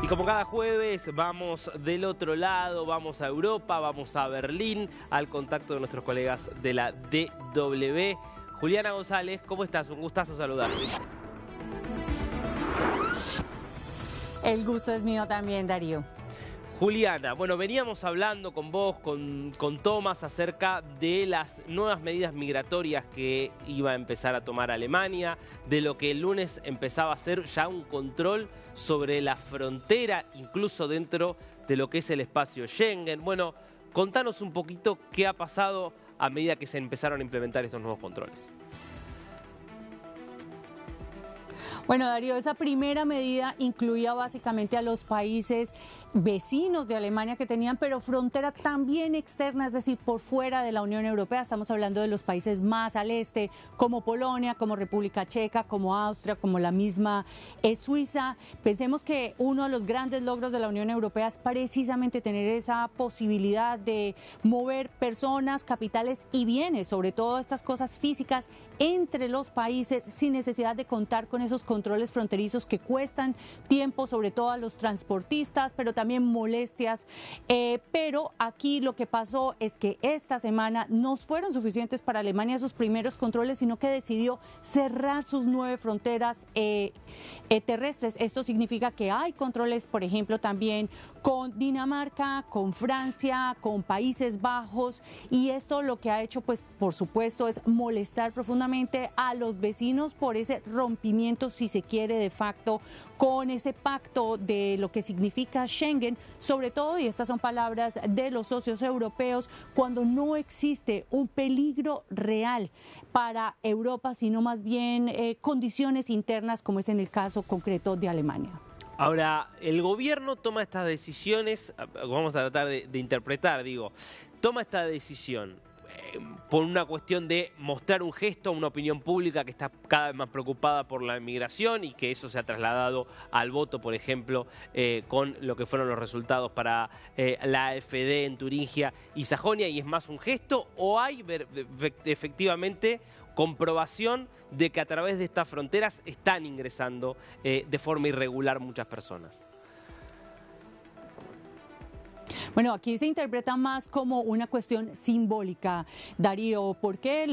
Y como cada jueves vamos del otro lado, vamos a Europa, vamos a Berlín, al contacto de nuestros colegas de la DW. Juliana González, ¿cómo estás? Un gustazo saludarte. El gusto es mío también, Darío. Juliana, bueno, veníamos hablando con vos, con Tomás, acerca de las nuevas medidas migratorias que iba a empezar a tomar Alemania, de lo que el lunes empezaba a ser ya un control sobre la frontera, incluso dentro de lo que es el espacio Schengen. Bueno, contanos un poquito qué ha pasado a medida que se empezaron a implementar estos nuevos controles. Bueno, Darío, esa primera medida incluía básicamente a los países vecinos de Alemania que tenían, pero frontera también externa, es decir, por fuera de la Unión Europea. Estamos hablando de los países más al este, como Polonia, como República Checa, como Austria, como la misma Suiza. Pensemos que uno de los grandes logros de la Unión Europea es precisamente tener esa posibilidad de mover personas, capitales y bienes, sobre todo estas cosas físicas, entre los países sin necesidad de contar con esos controles fronterizos que cuestan tiempo, sobre todo a los transportistas, pero también molestias. Pero aquí lo que pasó es que esta semana no fueron suficientes para Alemania esos primeros controles, sino que decidió cerrar sus 9 fronteras terrestres. Esto significa que hay controles, por ejemplo, también con Dinamarca, con Francia, con Países Bajos, y esto lo que ha hecho, pues, por supuesto, es molestar profundamente a los vecinos por ese rompimiento, si se quiere, de facto, con ese pacto de lo que significa Schengen, sobre todo, y estas son palabras de los socios europeos, cuando no existe un peligro real para Europa, sino más bien condiciones internas, como es en el caso concreto de Alemania. Ahora, el gobierno toma estas decisiones, vamos a tratar de interpretar, toma esta decisión por una cuestión de mostrar un gesto a una opinión pública que está cada vez más preocupada por la inmigración y que eso se ha trasladado al voto, por ejemplo, con lo que fueron los resultados para la AfD en Turingia y Sajonia, y es más un gesto, o hay efectivamente comprobación de que a través de estas fronteras están ingresando de forma irregular muchas personas. Bueno, aquí se interpreta más como una cuestión simbólica, Darío, porque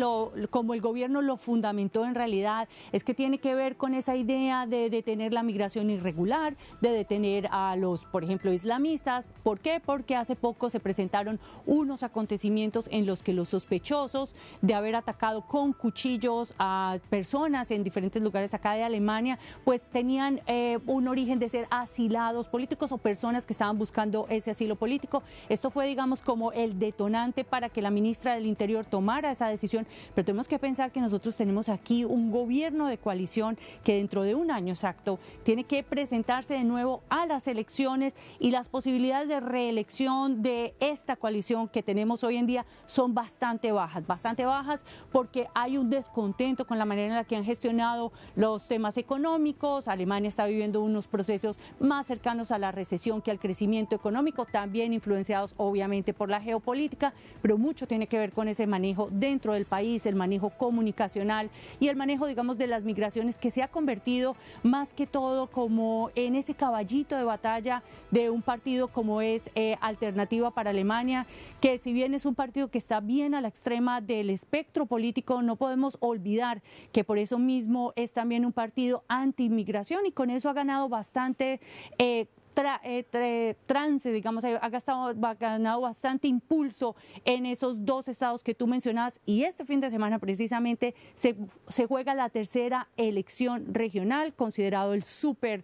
como el gobierno lo fundamentó en realidad, es que tiene que ver con esa idea de detener la migración irregular, de detener a los, por ejemplo, islamistas. ¿Por qué? Porque hace poco se presentaron unos acontecimientos en los que los sospechosos de haber atacado con cuchillos a personas en diferentes lugares acá de Alemania, pues tenían un origen de ser asilados políticos o personas que estaban buscando ese asilo político. Esto fue, digamos, como el detonante para que la ministra del Interior tomara esa decisión, pero tenemos que pensar que nosotros tenemos aquí un gobierno de coalición que dentro de un año exacto tiene que presentarse de nuevo a las elecciones, y las posibilidades de reelección de esta coalición que tenemos hoy en día son bastante bajas porque hay un descontento con la manera en la que han gestionado los temas económicos. Alemania está viviendo unos procesos más cercanos a la recesión que al crecimiento económico, también influenciados obviamente por la geopolítica, pero mucho tiene que ver con ese manejo dentro del país, el manejo comunicacional y el manejo, digamos, de las migraciones, que se ha convertido más que todo como en ese caballito de batalla de un partido como es Alternativa para Alemania, que si bien es un partido que está bien a la extrema del espectro político, no podemos olvidar que por eso mismo es también un partido anti-inmigración, y con eso ha ganado bastante trance, digamos, ha ganado bastante impulso en esos 2 estados que tú mencionas, y este fin de semana precisamente se juega la tercera elección regional, considerado el super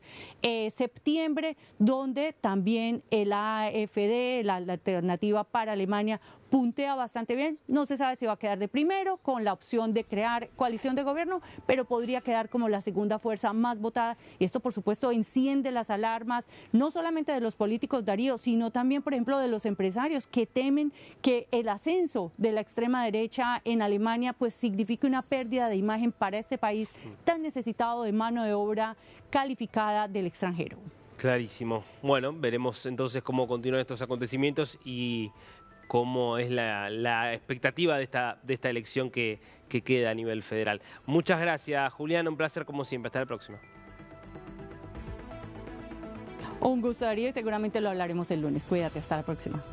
septiembre, donde también el AfD, la Alternativa para Alemania, puntea bastante bien. No se sabe si va a quedar de primero con la opción de crear coalición de gobierno, pero podría quedar como la segunda fuerza más votada, y esto por supuesto enciende las alarmas, no solamente de los políticos, Darío, sino también, por ejemplo, de los empresarios, que temen que el ascenso de la extrema derecha en Alemania pues signifique una pérdida de imagen para este país tan necesitado de mano de obra calificada del extranjero. Clarísimo. Bueno, veremos entonces cómo continúan estos acontecimientos y cómo es la expectativa de esta elección que queda a nivel federal. Muchas gracias, Julián, un placer como siempre. Hasta la próxima. Un gusto, Darío, y seguramente lo hablaremos el lunes. Cuídate, hasta la próxima.